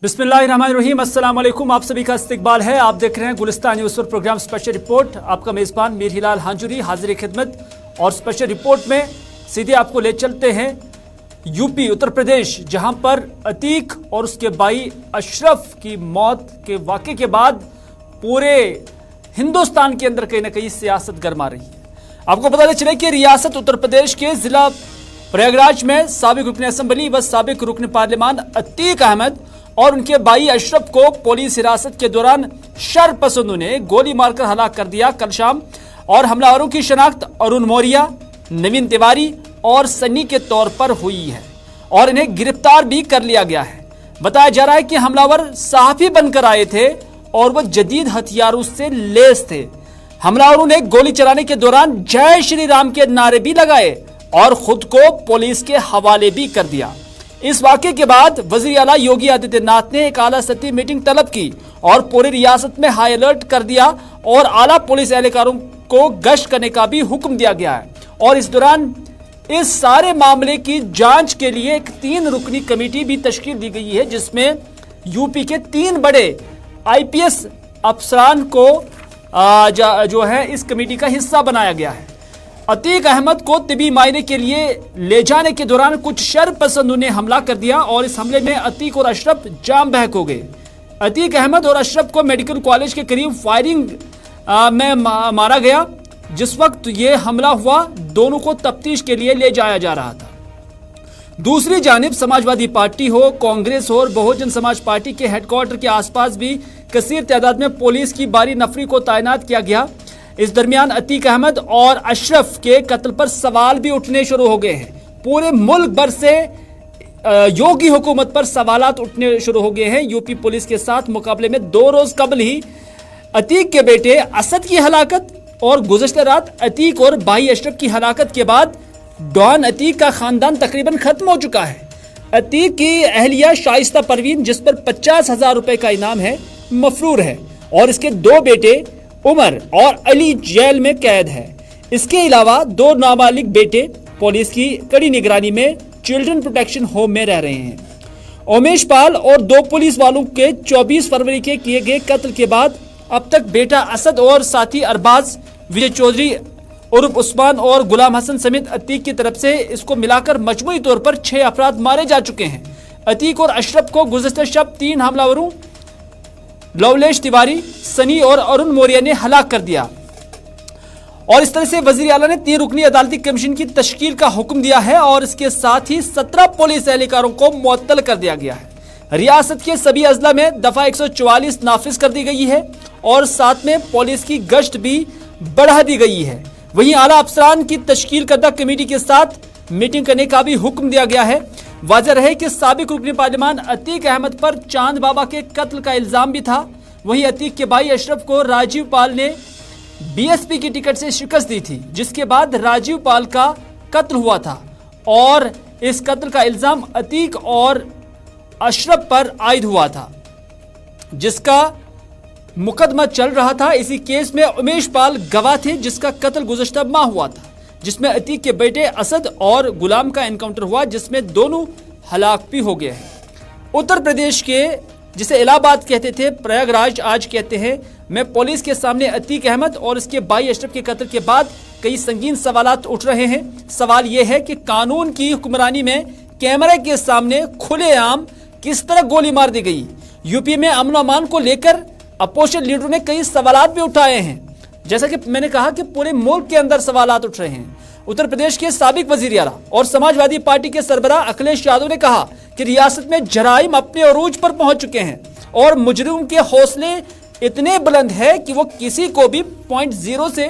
बिस्मिल्लाहिर्रहमानिर्रहीम, अस्सलाम वालेकुम। आप सभी का इस्तकबाल है। आप देख रहे हैं Gulistan news programme special report. आपका मेज़बान मीर हिलाल हांजुरी हाजिर खिदमत। और स्पेशल रिपोर्ट में सीधे आपको ले चलते हैं यूपी उत्तर प्रदेश, जहां पर अतीक और उसके भाई अशरफ की मौत के वाक़े के बाद पूरे हिंदुस्तान के अंदर कहीं ना कहीं सियासत गर्मा रही है। आपको पता चले कि रियासत उत्तर प्रदेश के जिला प्रयागराज में साबिक रुकन असम्बली व साबिक रुकन पार्लियामान अतीक अहमद और उनके भाई अशरफ को पुलिस हिरासत के दौरान शर पसंदों ने गोली मारकर हलाक कर दिया कल शाम। और हमलावरों की शनाख्त अरुण मौर्य, नवीन तिवारी और सन्नी के तौर पर हुई है और इन्हें गिरफ्तार भी कर लिया गया है। बताया जा रहा है कि हमलावर सहाफी बनकर आए थे और वह जदीद हथियारों से लैस थे। हमलावरों ने गोली चलाने के दौरान जय श्री राम के नारे भी लगाए और खुद को पुलिस के हवाले भी कर दिया। इस वाक़े के बाद वज़ीर आला योगी आदित्यनाथ ने एक आला सतही मीटिंग तलब की और पूरी रियासत में हाई अलर्ट कर दिया और आला पुलिस एहलकारों को गश्त करने का भी हुक्म दिया गया है। और इस दौरान इस सारे मामले की जांच के लिए एक 3 रुकनी कमेटी भी तश्कील दी गई है, जिसमें यूपी के 3 बड़े IPS अफसरान को जो है इस कमेटी का हिस्सा बनाया गया है। अतीक अहमद को तिबी मायने के लिए ले जाने के दौरान कुछ शर पसंदों ने हमला कर दिया और इस हमले में अतीक और अशरफ जाम बहक हो गए। अतीक अहमद और अशरफ को मेडिकल कॉलेज के करीब फायरिंग में मारा गया। जिस वक्त ये हमला हुआ, दोनों को तफ्तीश के लिए ले जाया जा रहा था। दूसरी जानिब समाजवादी पार्टी हो, कांग्रेस हो और बहुजन समाज पार्टी के हेडक्वार्टर के आसपास भी कसीर तादाद में पुलिस की भारी नफरी को तैनात किया गया। इस दरमियान अतीक अहमद और अशरफ के कत्ल पर सवाल भी उठने शुरू हो गए हैं। पूरे मुल्क भर से योगी हुकूमत पर सवालात उठने शुरू हो गए हैं। यूपी पुलिस के साथ मुकाबले में 2 रोज कबल ही अतीक के बेटे असद की हलाकत और गुज़श्ता रात अतीक और भाई अशरफ की हलाकत के बाद डॉन अतीक का खानदान तकरीबन खत्म हो चुका है। अतीक की अहलिया शाइस्ता परवीन, जिस पर 50,000 रुपए का इनाम है, मफरूर है और इसके 2 बेटे उमर और अली जेल में कैद है। इसके अलावा 2 नाबालिग बेटे पुलिस की कड़ी निगरानी में चिल्ड्रन प्रोटेक्शन होम में रह रहे हैं। उमेश पाल और 2 पुलिस वालों के 24 फरवरी के किए गए कत्ल के बाद अब तक बेटा असद और साथी अरबाज, विजय चौधरी उर्फ उस्मान और गुलाम हसन समेत अतीक की तरफ से इसको मिलाकर मजमूई तौर पर 6 अफराद मारे जा चुके हैं। अतीक और अशरफ को गुज़श्ता शब 3 हमलावरों लवलेश तिवारी, सनी और अरुण मौर्य ने हलाक कर दिया। और इस तरह से वज़ीर आला ने 3 रुकनी अदालती कमीशन की तश्कील का हुक्म दिया है और इसके साथ ही 17 पुलिस एहलकारों को मुअत्तल कर दिया गया है। रियासत के सभी अजला में दफा 144 नाफिज कर दी गई है और साथ में पुलिस की गश्त भी बढ़ा दी गई है। वहीं आला अफसरान की तश्कील करदा कमेटी के साथ मीटिंग करने का भी हुक्म दिया गया है। वाज़ह रहे कि साबिक रुकन पार्लियामान अतीक अहमद पर चांद बाबा के कत्ल का इल्जाम भी था। वहीं अतीक के भाई अशरफ को राजीव पाल ने BSP की टिकट से शिकस्त दी थी, जिसके बाद राजीव पाल का कत्ल हुआ था और इस कत्ल का इल्जाम अतीक और अशरफ पर आयद हुआ था, जिसका मुकदमा चल रहा था। इसी केस में उमेश पाल गवाह थे, जिसका कत्ल गुज़श्ता माह हुआ था, जिसमें अतीक के बेटे असद और गुलाम का एनकाउंटर हुआ, जिसमें दोनों हलाक भी हो गए हैं। उत्तर प्रदेश के जिसे इलाहाबाद कहते थे, प्रयागराज आज कहते हैं, में पुलिस के सामने अतीक अहमद और इसके भाई अशरफ के कत्ल के बाद कई संगीन सवालात उठ रहे हैं। सवाल यह है कि कानून की हुक्मरानी में कैमरे के सामने खुलेआम किस तरह गोली मार दी गई। यूपी में अमन अमान को लेकर अपोजिशन लीडरों ने कई सवालात भी उठाए हैं। जैसा कि मैंने कहा कि पूरे मुल्क के अंदर सवालात उठ रहे हैं। उत्तर प्रदेश के साबिक वजीर आला और समाजवादी पार्टी के सरबराह अखिलेश यादव ने कहा कि रियासत में जराइम अपने अरूज पर पहुंच चुके हैं और मुजरिम के हौसले इतने बुलंद है कि वो किसी को भी पॉइंट 0 से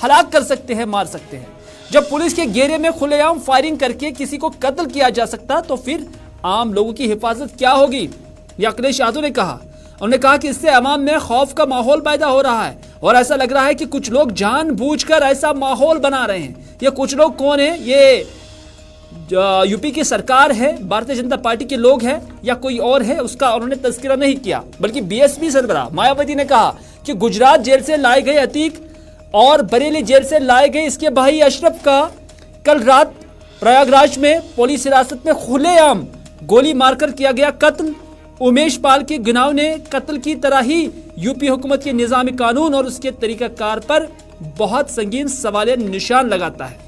हलाक कर सकते हैं, मार सकते हैं। जब पुलिस के घेरे में खुलेआम फायरिंग करके किसी को कत्ल किया जा सकता, तो फिर आम लोगों की हिफाजत क्या होगी, यह अखिलेश यादव ने कहा। उन्होंने कहा कि इससे अवाम में खौफ का माहौल पैदा हो रहा है और ऐसा लग रहा है कि कुछ लोग जानबूझकर ऐसा माहौल बना रहे हैं। ये कुछ लोग कौन है? ये यूपी की सरकार है, भारतीय जनता पार्टी के लोग हैं या कोई और है, उसका उन्होंने तज़किरा नहीं किया। बल्कि BSP सरबराह मायावती ने कहा कि गुजरात जेल से लाए गए अतीक और बरेली जेल से लाए गए इसके भाई अशरफ का कल रात प्रयागराज में पुलिस हिरासत में खुलेआम गोली मारकर किया गया कत्ल उमेश पाल के घिनौने कत्ल की तरह ही यूपी हुकूमत के निजामी कानून और उसके तरीकाकार पर बहुत संगीन सवालिया निशान लगाता है।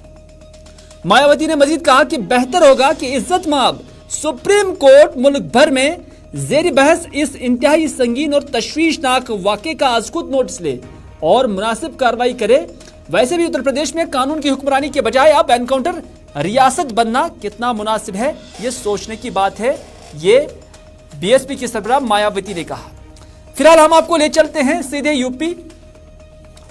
मायावती ने मजीद कहा कि बेहतर होगा कि इज्जत माब सुप्रीम कोर्ट मुल्क भर में जेर बहस इस इंतहाई संगीन और तशवीशनाक वाक़े का आज खुद नोटिस ले और मुनासिब कार्रवाई करे। वैसे भी उत्तर प्रदेश में कानून की हुक्मरानी के बजाय अब एनकाउंटर रियासत बनना कितना मुनासिब है, ये सोचने की बात है, ये बीएसपी की सरबराह मायावती ने कहा। फिलहाल हम आपको ले चलते हैं सीधे यूपी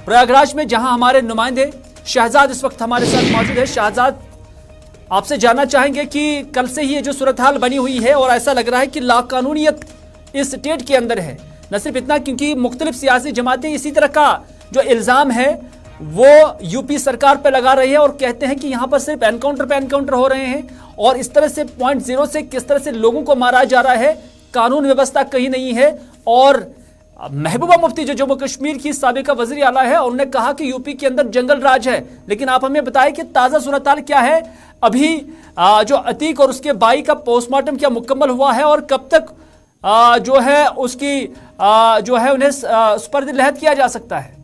प्रयागराज में, जहां हमारे नुमाइंदे शहजाद इस वक्त हमारे साथ मौजूद है। शहजाद, आपसे जानना चाहेंगे कि कल से ही ये जो सूरत हाल बनी हुई है और ऐसा लग रहा है कि लाकानूनियत इस स्टेट के अंदर है। न सिर्फ इतना, क्योंकि मुख्तलिफ सियासी जमातें इसी तरह का जो इल्जाम है वो यूपी सरकार पे लगा रही है और कहते हैं कि यहाँ पर सिर्फ एनकाउंटर पे एनकाउंटर हो रहे हैं और इस तरह से पॉइंट जीरो से किस तरह से लोगों को मारा जा रहा है, कानून व्यवस्था कहीं नहीं है। और महबूबा मुफ्ती जो जम्मू कश्मीर की साबिका वज़ीर आला है, उन्होंने कहा कि यूपी के अंदर जंगल राज है। लेकिन आप हमें बताएं कि ताज़ा सूरत हाल क्या है, अभी जो अतीक और उसके भाई का पोस्टमार्टम क्या मुकम्मल हुआ है और कब तक जो है उसकी जो है उन्हें सुपर्द लहद किया जा सकता है?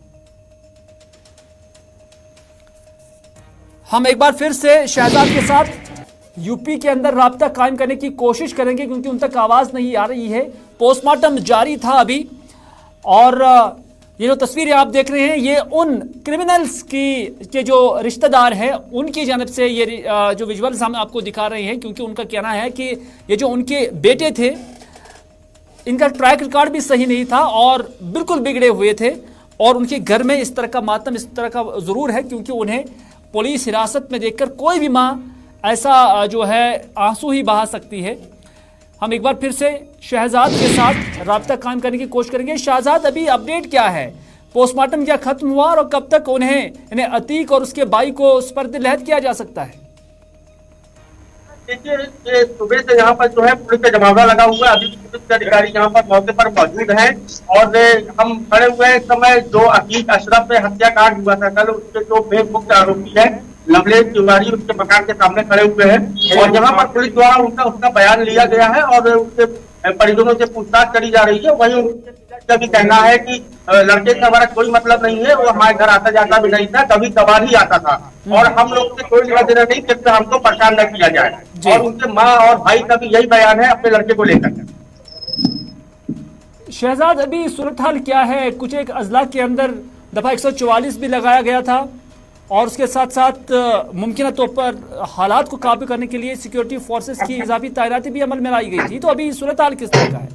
हम एक बार फिर से शहजाद के साथ यूपी के अंदर राब्ता कायम करने की कोशिश करेंगे क्योंकि उन तक आवाज नहीं आ रही है। पोस्टमार्टम जारी था अभी और ये जो तस्वीरें आप देख रहे हैं ये उन क्रिमिनल्स के जो रिश्तेदार हैं उनकी जानब से ये जो विजुअल्स हम आपको दिखा रहे हैं, क्योंकि उनका कहना है कि ये जो उनके बेटे थे इनका ट्रैक रिकॉर्ड भी सही नहीं था और बिल्कुल बिगड़े हुए थे और उनके घर में इस तरह का मातम इस तरह का जरूर है क्योंकि उन्हें पुलिस हिरासत में देखकर कोई भी माँ ऐसा जो है आंसू ही बहा सकती है। हम एक बार फिर से शहजाद के साथ राब्ता कायम करने की कोशिश करेंगे। शहजाद, अभी अपडेट क्या है? पोस्टमार्टम क्या खत्म हुआ और कब तक इन्हें अतीक और उसके भाई को सुपर्द लहद किया जा सकता है? देखिए, सुबह से यहाँ पर जो है पुलिस का जमावड़ा लगा हुआ है। अभी पुलिस के अधिकारी यहाँ पर मौके पर मौजूद हैं और हम खड़े हुए हैं इस समय जो अतीक अशरफ पे हत्याकांड हुआ था कल, उसके जो बेहद मुख्य आरोपी है लवलेश तिवारी, उसके मकान के सामने खड़े हुए हैं और यहाँ पर पुलिस द्वारा उसका बयान लिया गया है और उसके परिजनों से पूछताछ करी जा रही है। वहीं उनका भी कहना है कि लड़के से हमारा कोई मतलब नहीं है, वो हमारे घर आता जाता भी नहीं था, कभी कभार ही आता था और हम लोग से कोई लेना देना नहीं, जिससे हमको परेशान न किया जाए। और उनके माँ और भाई का भी यही बयान है अपने लड़के को लेकर। शहजाद, अभी सूरत हाल क्या है? कुछ एक अजला के अंदर दफा 144 भी लगाया गया था और उसके साथ साथ मुमकिन तौर पर हालात को काबू करने के लिए सिक्योरिटी फोर्सेस की इजाफी तैनाती भी अमल में लाई गई थी। तो अभी सूरत हाल किस तरह का है?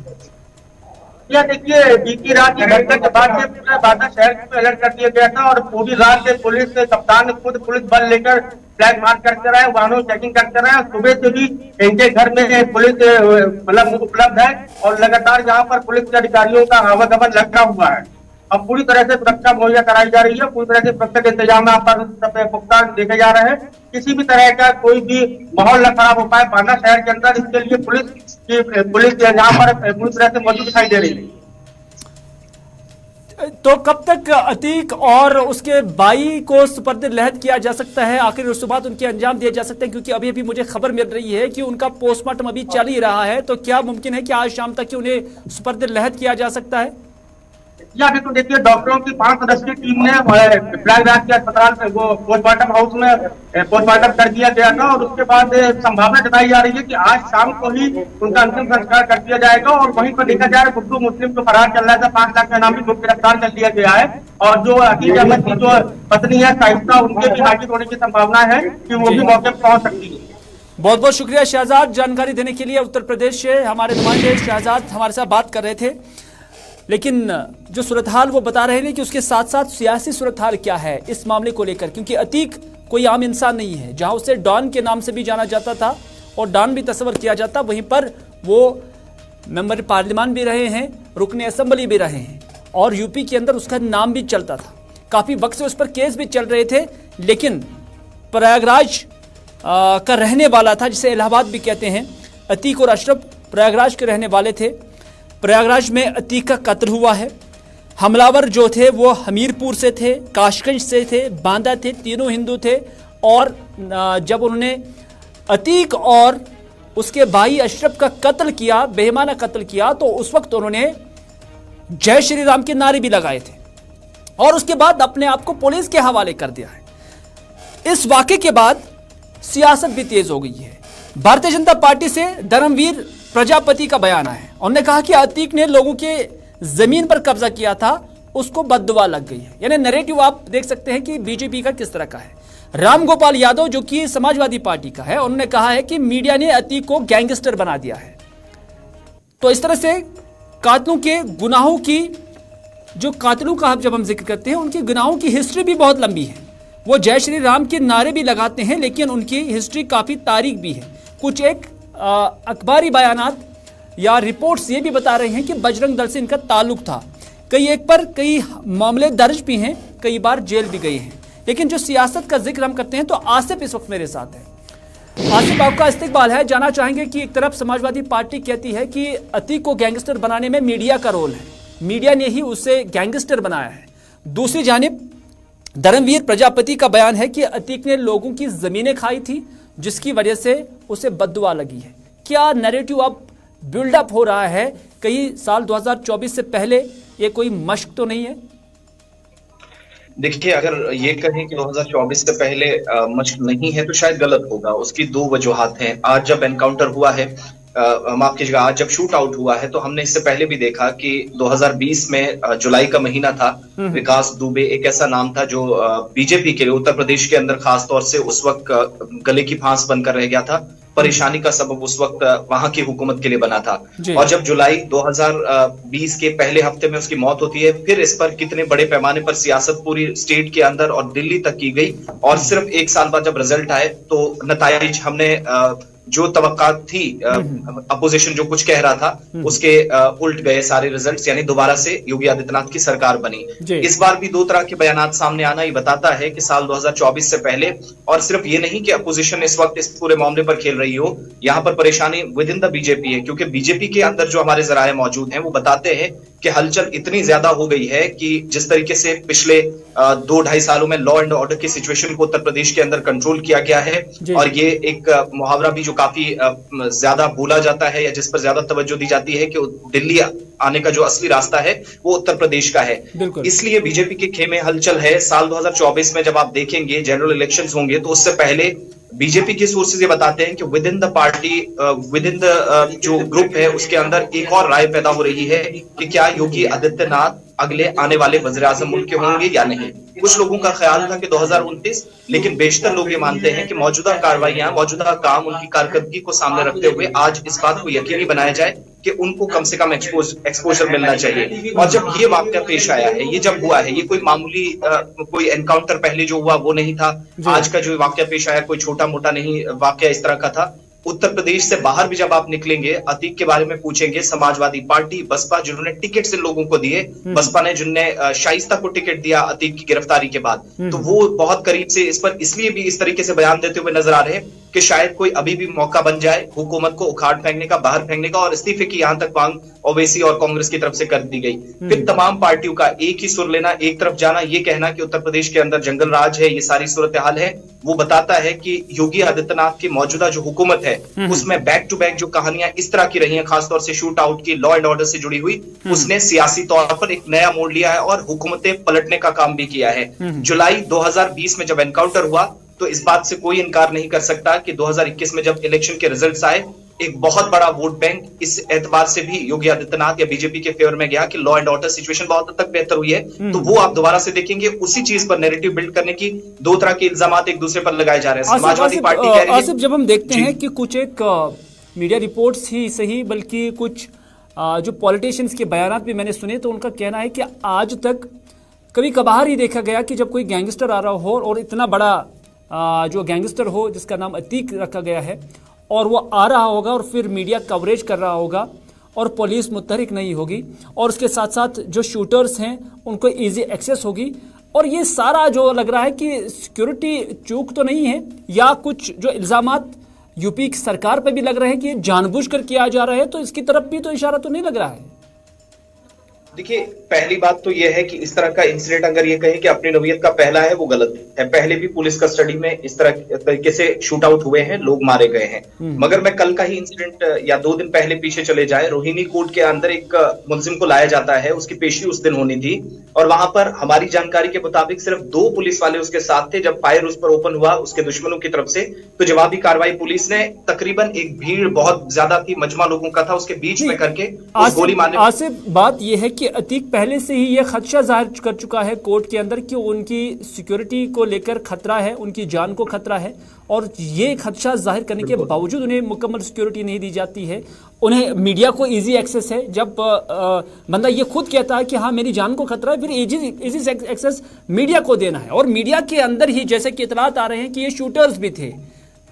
यह देखिए, बीती रात की घटना के बाद से पूरे बांदा शहर को अलर्ट कर दिया गया था और पूरी रात से पुलिस कप्तान खुद पुलिस बल लेकर फ्लैग मार्च करते रहे, वाहनों चेकिंग करते रहे। सुबह से भी इनके घर में पुलिस मतलब उपलब्ध है और लगातार यहाँ पर पुलिस के अधिकारियों का आवागमन लगा हुआ है। अब पूरी तरह से सुरक्षा मुहैया कराई जा रही है, पूरी तरह से सुरक्षा के इंतजाम यहाँ पर पुख्ता देखे जा रहे हैं। किसी भी तरह का कोई भी माहौल न खराब हो पाए बांदा शहर के अंदर, इसके लिए पुलिस यहाँ पर पूरी तरह से मौजूद दिखाई दे रही है। तो कब तक अतीक और उसके भाई को सुपर्द लहद किया जा सकता है? आखिर उस बाद उनके अंजाम दिए जा सकते हैं? क्योंकि अभी मुझे खबर मिल रही है कि उनका पोस्टमार्टम अभी चल ही रहा है, तो क्या मुमकिन है कि आज शाम तक उन्हें सुपर्द लहद किया जा सकता है? या अभी तो देखिए, डॉक्टरों की 5 सदस्यीय टीम ने प्रयागराज के अस्पताल में वो पोस्टमार्टम हाउस में पोस्टमार्टम कर दिया गया था और उसके बाद संभावना जताई जा रही है कि आज शाम को ही उनका अंतिम संस्कार कर दिया जाएगा। और वहीं पर देखा जाए गुड्डू मुस्लिम जो फरार चल रहा था 5 लाख का इनामी, गिरफ्तार कर लिया गया है और जो अतीक अहमद की जो पत्नी है साहिस्ता, उनके भी हाजिर होने की संभावना है कि वो भी मौके पर पहुंच सकती है। बहुत बहुत शुक्रिया शहजाद जानकारी देने के लिए। उत्तर प्रदेश से हमारे नुमाइंदे शहजाद हमारे साथ बात कर रहे थे। लेकिन जो सूरत हाल वो बता रहे हैं कि उसके साथ साथ सियासी सूरत हाल क्या है इस मामले को लेकर, क्योंकि अतीक कोई आम इंसान नहीं है। जहां उसे डॉन के नाम से भी जाना जाता था और डॉन भी तस्वर किया जाता, वहीं पर वो मेंबर पार्लियामान भी रहे हैं, रुकने असेंबली भी रहे हैं और यूपी के अंदर उसका नाम भी चलता था। काफ़ी वक्त से उस पर केस भी चल रहे थे, लेकिन प्रयागराज का रहने वाला था, जिसे इलाहाबाद भी कहते हैं। अतीक और अशरफ प्रयागराज के रहने वाले थे। प्रयागराज में अतीक का कत्ल हुआ है। हमलावर जो थे वो हमीरपुर से थे, काशगंज से थे, बांदा थे, तीनों हिंदू थे। और जब उन्होंने अतीक और उसके भाई अशरफ का कत्ल किया, बेईमाना कत्ल किया, तो उस वक्त उन्होंने जय श्री राम के नारे भी लगाए थे और उसके बाद अपने आप को पुलिस के हवाले कर दिया है। इस वाकये के बाद सियासत भी तेज हो गई है। भारतीय जनता पार्टी से धर्मवीर प्रजापति का बयान आया है। उन्होंने कहा कि अतीक ने लोगों के जमीन पर कब्जा किया था, उसको बद्दुआ लग गई है। यानी नैरेटिव आप देख सकते हैं कि बीजेपी का किस तरह का है। रामगोपाल यादव जो कि समाजवादी पार्टी का है, उन्होंने कहा है कि मीडिया ने अतीक को गैंगस्टर बना दिया है। तो इस तरह से कातिलों के गुनाहों की, जो कातिलों का जब हम जिक्र करते हैं, उनके गुनाहों की हिस्ट्री भी बहुत लंबी है। वो जय श्री राम के नारे भी लगाते हैं, लेकिन उनकी हिस्ट्री काफी तारीख भी है। कुछ एक अखबारी बयानात या रिपोर्ट्स ये भी बता रहे हैं कि बजरंग दल से इनका ताल्लुक था। कई एक पर कई मामले दर्ज भी हैं, कई बार जेल भी गए हैं। लेकिन जो सियासत का जिक्र हम करते हैं तो आसिफ इस वक्त मेरे साथ है। आसिफ, आपका इस्तकबाल है। जानना चाहेंगे कि एक तरफ समाजवादी पार्टी कहती है कि अतीक को गैंगस्टर बनाने में मीडिया का रोल है, मीडिया ने ही उसे गैंगस्टर बनाया है। दूसरी जानिब धर्मवीर प्रजापति का बयान है कि अतीक ने लोगों की जमीनें खाई थी, जिसकी वजह से उसे बद्दुआ लगी है। क्या नैरेटिव अब बिल्डअप हो रहा है? कई साल 2024 से पहले ये कोई मश्क तो नहीं है? देखिए, अगर ये कहें कि 2024 से पहले मश्क नहीं है तो शायद गलत होगा। उसकी दो वजूहात हैं। आज जब एनकाउंटर हुआ है, माफ कीजिएगा, आज जब शूट आउट हुआ है, तो हमने इससे पहले भी देखा कि 2020 में जुलाई का महीना था। विकास दुबे एक ऐसा नाम था जो बीजेपी के लिए उत्तर प्रदेश के अंदर खास तौर से उस वक्त गले की फांस बनकर रह गया था। परेशानी का सबब उस वक्त वहां की हुकूमत के लिए बना था। और जब जुलाई 2020 के पहले हफ्ते में उसकी मौत होती है, फिर इस पर कितने बड़े पैमाने पर सियासत पूरी स्टेट के अंदर और दिल्ली तक की गई। और सिर्फ एक साल बाद जब रिजल्ट आए तो नताइज हमने जो तवक्का थी, अपोजिशन जो कुछ कह रहा था उसके उल्ट गए सारे रिजल्ट्स, यानी दोबारा से योगी आदित्यनाथ की सरकार बनी। इस बार भी दो तरह के बयानात सामने आना ये बताता है कि साल 2024 से पहले, और सिर्फ ये नहीं कि अपोजिशन इस वक्त इस पूरे मामले पर खेल रही हो, यहाँ पर परेशानी विद इन द बीजेपी है। क्योंकि बीजेपी के अंदर जो हमारे जराए मौजूद हैं वो बताते हैं कि हलचल इतनी ज्यादा हो गई है कि जिस तरीके से पिछले 2-2.5 सालों में लॉ एंड ऑर्डर की सिचुएशन को उत्तर प्रदेश के अंदर कंट्रोल किया गया है। और ये एक मुहावरा भी जो काफी ज्यादा बोला जाता है या जिस पर ज्यादा तवज्जो दी जाती है कि दिल्ली आने का जो असली रास्ता है वो उत्तर प्रदेश का है। इसलिए बीजेपी के खेमे हलचल है। साल 2024 में जब आप देखेंगे जनरल इलेक्शंस होंगे तो उससे पहले बीजेपी के सोर्सेज ये बताते हैं कि with in the party, with in the जो ग्रुप है उसके अंदर एक और राय पैदा हो रही है कि क्या योगी आदित्यनाथ अगले आने वाले वज़ीर-ए-आज़म मुल्क के होंगे या नहीं। कुछ लोगों का ख्याल था कि 2029, लेकिन बेशतर लोग ये मानते हैं कि मौजूदा कार्रवाइयां, मौजूदा काम, उनकी कारकर्दगी को सामने रखते हुए आज इस बात को यकीनी बनाया जाए कि उनको कम से कम एक्सपोजर मिलना चाहिए। और जब ये वाकया पेश आया है, ये जब हुआ है, ये कोई मामूली कोई एनकाउंटर पहले जो हुआ वो नहीं था। आज का जो वाकया पेश आया कोई छोटा मोटा नहीं वाकया इस तरह का था। उत्तर प्रदेश से बाहर भी जब आप निकलेंगे, अतीक के बारे में पूछेंगे, समाजवादी पार्टी, बसपा, जिन्होंने टिकट से लोगों को दिए, बसपा ने जिनने शाइस्ता को टिकट दिया अतीक की गिरफ्तारी के बाद, तो वो बहुत करीब से इस पर इसलिए भी इस तरीके से बयान देते हुए नजर आ रहे हैं कि शायद कोई अभी भी मौका बन जाए हुकूमत को उखाड़ फेंकने का, बाहर फेंकने का। और इस्तीफे की यहां तक मांग ओवैसी और कांग्रेस की तरफ से कर दी गई। फिर तमाम पार्टियों का एक ही सुर लेना, एक तरफ जाना, ये कहना कि उत्तर प्रदेश के अंदर जंगल राज है, ये सारी सूरत हाल है, वो बताता है कि योगी आदित्यनाथ की मौजूदा जो हुकूमत है उसमें बैक टू बैक जो कहानियां इस तरह की रही हैं, खासतौर से शूट आउट की, लॉ एंड ऑर्डर से जुड़ी हुई, उसने सियासी तौर पर एक नया मोड़ लिया है और हुकूमतें पलटने का काम भी किया है। जुलाई 2020 में जब एनकाउंटर हुआ तो इस बात से कोई इनकार नहीं कर सकता कि 2021 में जब इलेक्शन के रिजल्ट्स आए, एक बहुत बड़ा वोट बैंक इस एतबार से भी योगी आदित्यनाथ या बीजेपी के फेवर में गया कि लॉ एंड ऑर्डर सिचुएशन बहुत हद तक बेहतर हुई है। तो वो आप दोबारा से देखेंगे, उसी चीज पर नैरेटिव बिल्ड करने की दो तरह के इल्जामात एक दूसरे पर लगाए जा रहे हैं। समाजवादी पार्टी कह रही है, आसिफ, जब हम देखते हैं कि कुछ एक मीडिया रिपोर्ट्स ही सही बल्कि कुछ जो पॉलिटिशियंस के बयान भी मैंने सुने, तो उनका कहना है कि आज तक कभी कभार ही देखा गया कि जब कोई गैंगस्टर आ रहा हो और इतना बड़ा जो गैंगस्टर हो जिसका नाम अतीक रखा गया है, और वो आ रहा होगा और फिर मीडिया कवरेज कर रहा होगा और पुलिस मुतहरिक नहीं होगी, और उसके साथ साथ जो शूटर्स हैं उनको इजी एक्सेस होगी, और ये सारा जो लग रहा है कि सिक्योरिटी चूक तो नहीं है, या कुछ जो इल्जामात यूपी की सरकार पर भी लग रहे हैं कि जानबूझकर किया जा रहा है, तो इसकी तरफ भी तो इशारा तो नहीं लग रहा है। देखिए, पहली बात तो यह है कि इस तरह का इंसिडेंट अगर ये कहें कि अपनी नौयत का पहला है, वो गलत है। पहले भी पुलिस कस्टडी में इस तरीके से शूट आउट हुए हैं, लोग मारे गए हैं। मगर मैं कल का ही इंसिडेंट या 2 दिन पहले पीछे चले जाए, रोहिणी कोर्ट के अंदर एक मुलजिम को लाया जाता है, उसकी पेशी उस दिन होनी थी और वहां पर हमारी जानकारी के मुताबिक सिर्फ 2 पुलिस वाले उसके साथ थे। जब फायर उस पर ओपन हुआ उसके दुश्मनों की तरफ से, तो जवाबी कार्रवाई पुलिस ने तकरीबन, एक भीड़ बहुत ज्यादा थी, मजमा लोगों का था, उसके बीच में करके गोली मारने। आसिफ, बात यह है कि अतीक पहले से ही यह खदशा जाहिर कर चुका है कोर्ट के अंदर कि उनकी सिक्योरिटी को लेकर खतरा है, उनकी जान को खतरा है, और ये खदशा जाहिर करने के बावजूद उन्हें मुकम्मल सिक्योरिटी नहीं दी जाती है। उन्हें मीडिया को इजी एक्सेस है। जब बंदा ये खुद कहता है कि हाँ मेरी जान को खतरा है, फिर इजी एक्सेस मीडिया को देना है, और मीडिया के अंदर ही जैसे कि इतलात आ रहे हैं कि ये शूटर्स भी थे,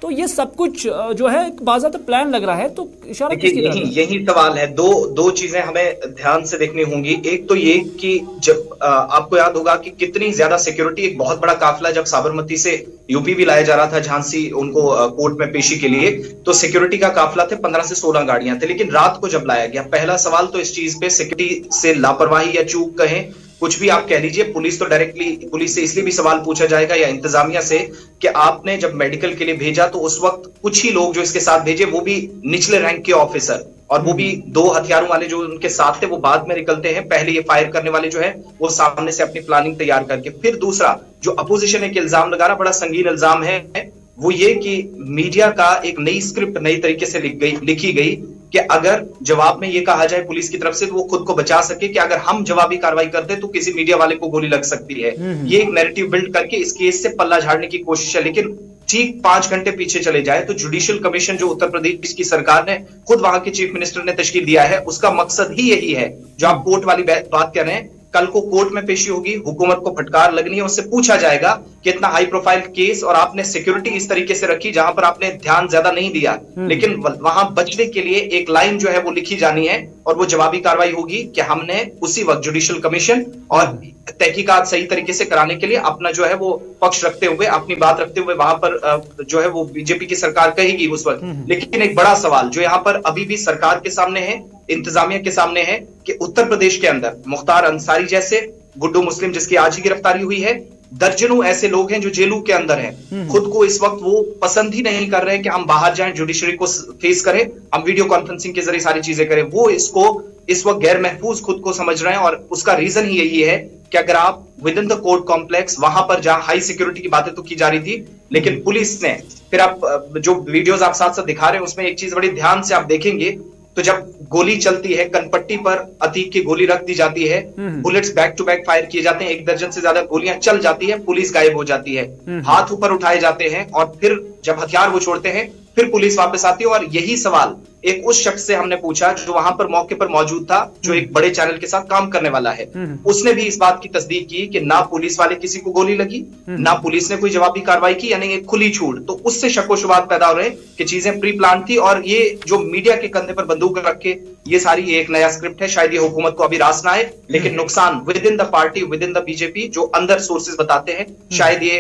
तो ये सब कुछ जो है एक बाज़ाब्ता प्लान लग रहा है। तो इशारा किसकी तरफ है? यही सवाल है। दो चीजें हमें ध्यान से देखनी होंगी। एक तो ये कि जब आपको याद होगा कि कितनी ज्यादा सिक्योरिटी, एक बहुत बड़ा काफिला जब साबरमती से यूपी भी लाया जा रहा था, झांसी उनको कोर्ट में पेशी के लिए, तो सिक्योरिटी का काफिला थे, 15 से 16 गाड़ियां थे। लेकिन रात को जब लाया गया, पहला सवाल तो इस चीज पे सिक्योरिटी से लापरवाही या चूक कहें, कुछ भी आप कह लीजिए, पुलिस तो डायरेक्टली, पुलिस से इसलिए भी सवाल पूछा जाएगा या इंतजामिया से कि आपने जब मेडिकल के लिए भेजा तो उस वक्त कुछ ही लोग जो इसके साथ भेजे, वो भी निचले रैंक के ऑफिसर, और वो भी 2 हथियारों वाले जो उनके साथ थे, वो बाद में निकलते हैं। पहले ये फायर करने वाले जो है वो सामने से अपनी प्लानिंग तैयार करके, फिर दूसरा जो अपोजिशन एक इल्जाम लगा रहा, बड़ा संगीन इल्जाम है, वो ये कि मीडिया का एक नई स्क्रिप्ट नई तरीके से लिखी गई कि अगर जवाब में ये कहा जाए पुलिस की तरफ से, तो वो खुद को बचा सके कि अगर हम जवाबी कार्रवाई करते तो किसी मीडिया वाले को गोली लग सकती है। ये एक नैरेटिव बिल्ड करके इस केस से पल्ला झाड़ने की कोशिश है। लेकिन ठीक 5 घंटे पीछे चले जाए तो जुडिशियल कमीशन जो उत्तर प्रदेश की सरकार ने, खुद वहां के चीफ मिनिस्टर ने तश्कील दिया है, उसका मकसद ही यही है जो आप कोर्ट वाली बात कर रहे हैं। कल को कोर्ट में पेशी होगी, हुकूमत को फटकार लगनी है, उससे पूछा जाएगा कि इतना हाई प्रोफाइल केस और आपने सिक्योरिटी इस तरीके से रखी जहां पर आपने ध्यान ज्यादा नहीं दिया, लेकिन वहां बचने के लिए एक लाइन जो है वो लिखी जानी है, और वो जवाबी कार्रवाई होगी कि हमने उसी वक्त जुडिशियल कमीशन और तहकीकात सही तरीके से कराने के लिए अपना जो है वो पक्ष रखते हुए, अपनी बात रखते हुए वहां पर जो है वो बीजेपी की सरकार कहेगी उस वक्त। लेकिन एक बड़ा सवाल जो यहाँ पर अभी भी सरकार के सामने है, इंतजामिया के सामने है, कि उत्तर प्रदेश के अंदर मुख्तार अंसारी जैसे, गुड्डू मुस्लिम जिसकी आज ही गिरफ्तारी हुई है, दर्जनों ऐसे लोग हैं जो जेलों के अंदर हैं। खुद को इस वक्त वो पसंद ही नहीं कर रहे हैं कि हम बाहर जाएं, जुडिशरी को फेस करें, हम वीडियो कॉन्फ्रेंसिंग के जरिए सारी चीजें करें। वो इसको इस वक्त गैर महफूज खुद को समझ रहे हैं, और उसका रीजन ही यही है कि अगर आप with in the court complex, वहां पर जहां हाई सिक्योरिटी की बातें तो की जा रही थी, लेकिन पुलिस ने, फिर आप जो वीडियोस आप साथ साथ दिखा रहे हैं उसमें एक चीज बड़ी ध्यान से आप देखेंगे, तो जब गोली चलती है, कनपट्टी पर अतीक की गोली रख दी जाती है, bullets back to back fire किए जाते हैं, 1 दर्जन से ज्यादा गोलियां चल जाती है, पुलिस गायब हो जाती है, हाथ ऊपर उठाए जाते हैं, और फिर जब हथियार वो छोड़ते हैं फिर पुलिस वापस आती है। और यही सवाल एक उस शख्स से हमने पूछा जो वहां पर मौके पर मौजूद था, जो एक बड़े चैनल के साथ काम करने वाला है। उसने भी इस बात की तस्दीक की कि ना पुलिस वाले किसी को गोली लगी, ना पुलिस ने कोई जवाबी कार्रवाई की, यानी एक खुली छूट। तो उससे शक शुबात पैदा हो रहे कि चीजें प्री प्लान थी, और ये जो मीडिया के कंधे पर बंदूक रख के ये सारी एक नया स्क्रिप्ट है। शायद ये हुकूमत को अभी रास ना आए, लेकिन नुकसान with in the party, with in the BJP, जो अंदर सोर्सेज बताते हैं, शायद ये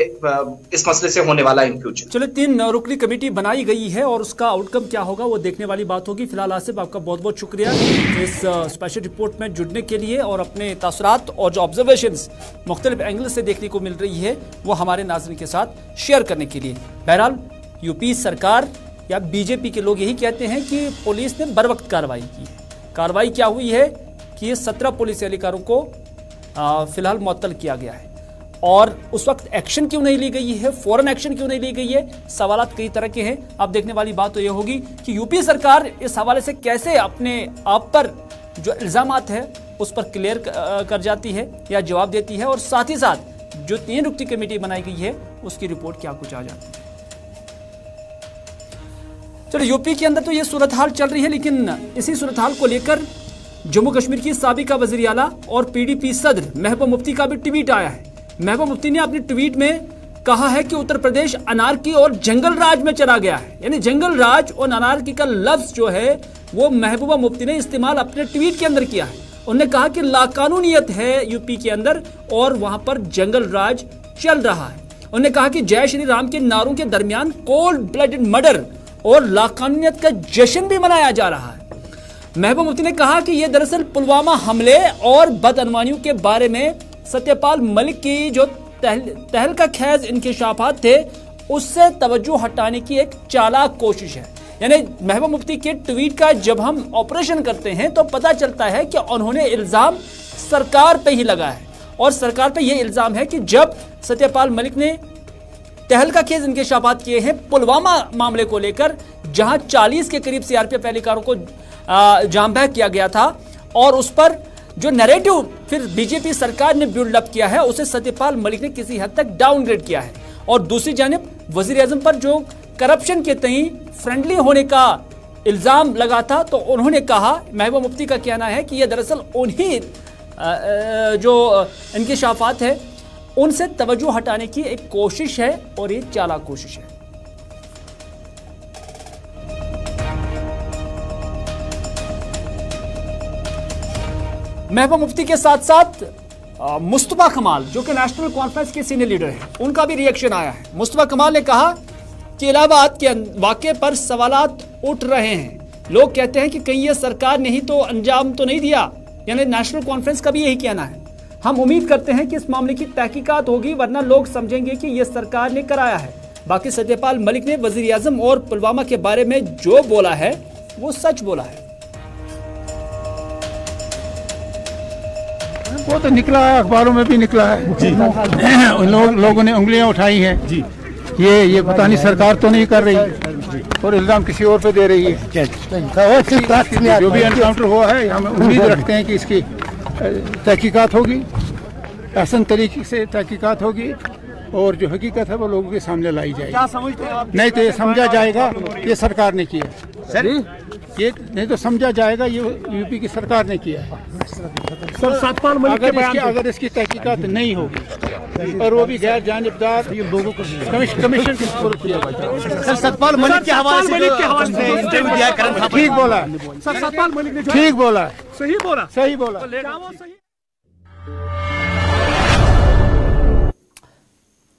इस मसले से होने वाला है इन फ्यूचर। चलो, 3 रुकनी कमेटी बनाई गई है और उसका आउटकम क्या होगा वो देखने वाली बात होगी। फिलहाल आसिफ, आपका बहुत बहुत शुक्रिया इस स्पेशल रिपोर्ट में जुड़ने के लिए, और अपने तासुरात और जो ऑब्जर्वेशंस मुख्तलिफ एंगल से देखने को मिल रही है वो हमारे नाज़रीन के साथ शेयर करने के लिए। बहरहाल यूपी सरकार या बीजेपी के लोग यही कहते हैं कि पुलिस ने बर वक्त कार्रवाई की। कार्रवाई क्या हुई है कि ये 17 पुलिस एहलकारों को फिलहाल मुअत्तल किया गया है, और उस वक्त एक्शन क्यों नहीं ली गई है, फौरन एक्शन क्यों नहीं ली गई है, सवालात कई तरह के हैं। अब देखने वाली बात तो यह होगी कि यूपी सरकार इस हवाले से कैसे अपने आप पर जो इल्जामात है उस पर क्लियर कर जाती है या जवाब देती है, और साथ ही साथ जो 3 रुकनी कमेटी बनाई गई है उसकी रिपोर्ट क्या कुछ आ जाती है। चलो, यूपी के अंदर तो ये सूरत हाल चल रही है, लेकिन इसी सूरत हाल को लेकर जम्मू कश्मीर की साबिका वज़ीर आला और PDP सदर महबूबा मुफ्ती का भी ट्वीट आया है। महबूबा मुफ्ती ने अपने ट्वीट में कहा है कि उत्तर प्रदेश अनारकी और जंगल राज में चला गया है। यानी जंगल राज और अनारकी का लफ्ज जो है वो महबूबा मुफ्ती ने इस्तेमाल अपने ट्वीट के अंदर किया है। उन्होंने कहा कि लाकानूनियत है यूपी के अंदर और वहां पर जंगल राज चल रहा है। उन्होंने कहा कि जय श्री राम के नारों के दरमियान कोल्ड ब्लडेड मर्डर और लाकानूनियत का जश्न भी मनाया जा रहा है। महबूब मुफ्ती ने कहा कि यह दरअसल पुलवामा हमले और बदअनवानियों के बारे में सत्यपाल मलिक की जो तहलका खेज इंकशाफात थे उससे तवज्जो हटाने की एक चालाक कोशिश है। यानी महबूब मुफ्ती के ट्वीट का जब हम ऑपरेशन करते हैं तो पता चलता है कि उन्होंने इल्जाम सरकार पे ही लगा है और सरकार पे यह इल्जाम है कि जब सत्यपाल मलिक ने तहलका खेज इंकशाफात किए हैं पुलवामा मामले को लेकर, जहां 40 के करीब सीआरपीएफ एहलकारों को जाम-बहक किया गया था और उस पर जो नैरेटिव फिर बीजेपी सरकार ने बिल्डअप किया है उसे सत्यपाल मलिक ने किसी हद तक डाउनग्रेड किया है। और दूसरी जानिब वजीर आजम पर जो करप्शन के तई फ्रेंडली होने का इल्जाम लगा था तो उन्होंने कहा, महबूब मुफ्ती का कहना है कि यह दरअसल उन्हीं जो इंकशाफात है उनसे तवज्जो हटाने की एक कोशिश है और ये चालाक कोशिश है। महबूब मुफ्ती के साथ साथ मुस्तफा कमाल जो कि नेशनल कॉन्फ्रेंस के सीनियर लीडर हैं, उनका भी रिएक्शन आया है। मुस्तफा कमाल ने कहा कि इलाहाबाद के वाकये पर सवालात उठ रहे हैं। लोग कहते हैं कि कहीं ये सरकार ने ही तो अंजाम तो नहीं दिया, यानी नेशनल कॉन्फ्रेंस का भी यही कहना है। हम उम्मीद करते हैं कि इस मामले की तहकीकात होगी वरना लोग समझेंगे कि यह सरकार ने कराया है। बाकी सत्यपाल मलिक ने वजीर आजम और पुलवामा के बारे में जो बोला है वो सच बोला है। वो तो निकला है, अखबारों में भी निकला है जी। लोगों ने उंगलियां उठाई हैं जी। ये पता नहीं सरकार तो नहीं कर रही और इल्जाम किसी और पे दे रही है। जो भी एनकाउंटर हुआ है हम उम्मीद रखते हैं कि इसकी तहकीकात होगी, अहसन तरीके से तहकीकात होगी और जो हकीकत है वो लोगों के सामने लाई जाएगी। क्या समझते हैं आप? नहीं तो ये समझा जाएगा ये सरकार ने किया सर, ये नहीं तो समझा जाएगा ये यूपी की सरकार ने किया है। सर सतपाल मलिक अगर इसकी तहकीकात नहीं होगी और वो भी गैर जानिबदार लोगों को कमीशन की सुपुर्द किया जाएगा। सर सतपाल मलिक के हवाले से इंटरव्यू दिया करण था, ठीक बोला सर सतपाल मलिक ने ठीक बोला, सही बोला, सही बोला।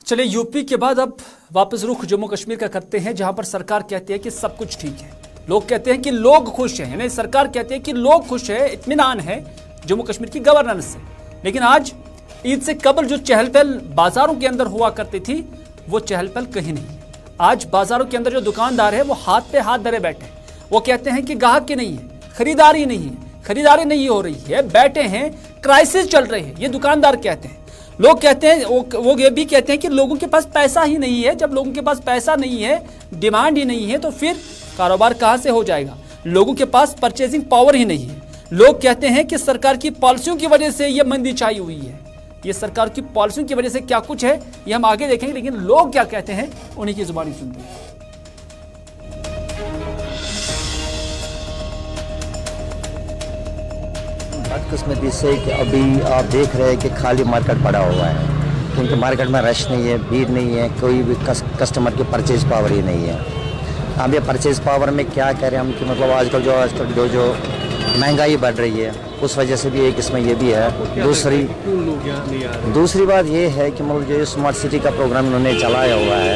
चलिए यूपी के बाद अब वापस रुख जम्मू कश्मीर का करते हैं, जहां पर सरकार कहती है कि सब कुछ ठीक है। लोग कहते हैं कि लोग खुश हैं, यानी सरकार कहती है कि लोग खुश है, इत्मीनान है जम्मू कश्मीर की गवर्नेंस से। लेकिन आज ईद से कबल जो चहल पहल बाजारों के अंदर हुआ करती थी वो चहल पहल कहीं नहीं। आज बाजारों के अंदर जो दुकानदार है वो हाथ पे हाथ धरे बैठे हैं। वो कहते हैं कि ग्राहक की नहीं है, खरीदारी नहीं है, खरीदारी नहीं हो रही है, बैठे हैं, क्राइसिस चल रही है, ये दुकानदार कहते हैं। लोग कहते हैं, वो ये भी कहते हैं कि लोगों के पास पैसा ही नहीं है। जब लोगों के पास पैसा नहीं है, डिमांड ही नहीं है, तो फिर कारोबार कहां से हो जाएगा? लोगों के पास परचेजिंग पावर ही नहीं है। लोग कहते हैं कि सरकार की पॉलिसियों की वजह से ये मंदी छाई हुई है। ये सरकार की पॉलिसियों की वजह से क्या कुछ है ये हम आगे देखेंगे, लेकिन लोग क्या कहते हैं उन्हीं की जुबानी सुनते हैं। बदकिस्मती से कि अभी आप देख रहे हैं कि खाली मार्केट पड़ा हुआ है, क्योंकि मार्केट में रश नहीं है, भीड़ नहीं है, कोई भी कस्टमर की परचेज पावर ही नहीं है। अब ये परचेज पावर में क्या करें हम कि मतलब आजकल जो महंगाई बढ़ रही है उस वजह से भी एक इसमें ये भी है। दूसरी बात ये है कि मतलब जो स्मार्ट सिटी का प्रोग्राम इन्होंने चलाया हुआ है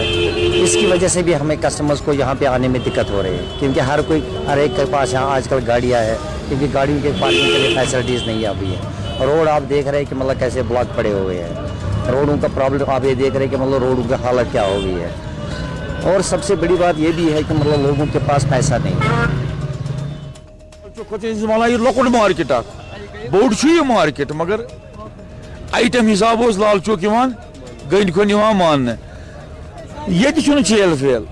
इसकी वजह से भी हमें कस्टमर्स को यहाँ पे आने में दिक्कत हो रही है, क्योंकि हर एक के पास यहाँ आजकल गाड़ियाँ हैं, क्योंकि गाड़ियों के पार्किंग के लिए फैसिलिटीज़ नहीं अभी है। रोड आप देख रहे हैं कि मतलब कैसे ब्लॉक पड़े हुए हैं। रोडों का प्रॉब्लम आप ये देख रहे हैं कि मतलब रोडों की हालत क्या हो गई है। और सबसे बड़ी बात ये भी है कि मतलब लोगों के पास पैसा नहीं है। लोकट मार्केट बोड़ मार्केट मगर आइटम हिसाब लाल चौक गंड खुन मान ये चेल फेल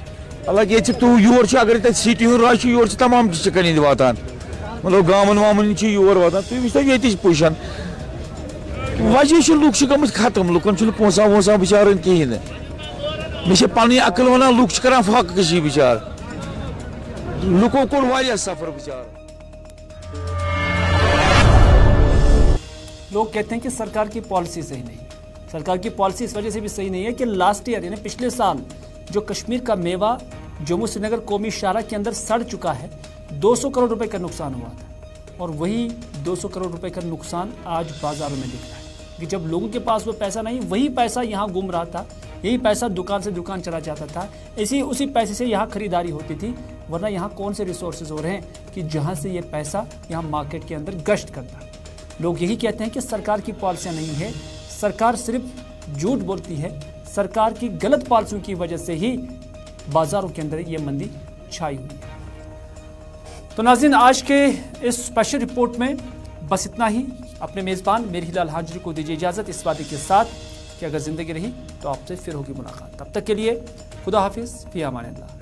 अलग ये तू योर अगर सिटी हूँ रश योर तमाम चिकन वातान मतलब गामन वामन योर वातान तुम वो ये पोजिशन वजह लुक गमत खत्म लुकन पोसा वोसा बिचार कहें मे पन अकल वन लुक कर फक बिचार लुको कोर सफर बिचार। लोग कहते हैं कि सरकार की पॉलिसी सही नहीं। सरकार की पॉलिसी इस वजह से भी सही नहीं है कि लास्ट ईयर यानी पिछले साल जो कश्मीर का मेवा जम्मू श्रीनगर कौमी शाहराह के अंदर सड़ चुका है, 200 करोड़ रुपए का नुकसान हुआ था। और वही 200 करोड़ रुपए का नुकसान आज बाजारों में दिख रहा है कि जब लोगों के पास वो पैसा नहीं, वही पैसा यहाँ घूम रहा था, यही पैसा दुकान से दुकान चला जाता था, उसी पैसे से यहाँ खरीदारी होती थी। वरना यहाँ कौन से रिसोर्सेज हो रहे हैं कि जहाँ से ये पैसा यहाँ मार्केट के अंदर गश्त करता है। लोग यही कहते हैं कि सरकार की पॉलिसियाँ नहीं है, सरकार सिर्फ झूठ बोलती है, सरकार की गलत पॉलिसियों की वजह से ही बाजारों के अंदर ये मंदी छाई हुई है। तो नाज़रीन, आज के इस स्पेशल रिपोर्ट में बस इतना ही। अपने मेज़बान मीरहिलाल हांजरी को दीजिए इजाज़त इस वादे के साथ कि अगर ज़िंदगी रही तो आपसे फिर होगी मुलाकात। तब तक के लिए खुदा हाफिज़, फ़ी अमान अल्लाह।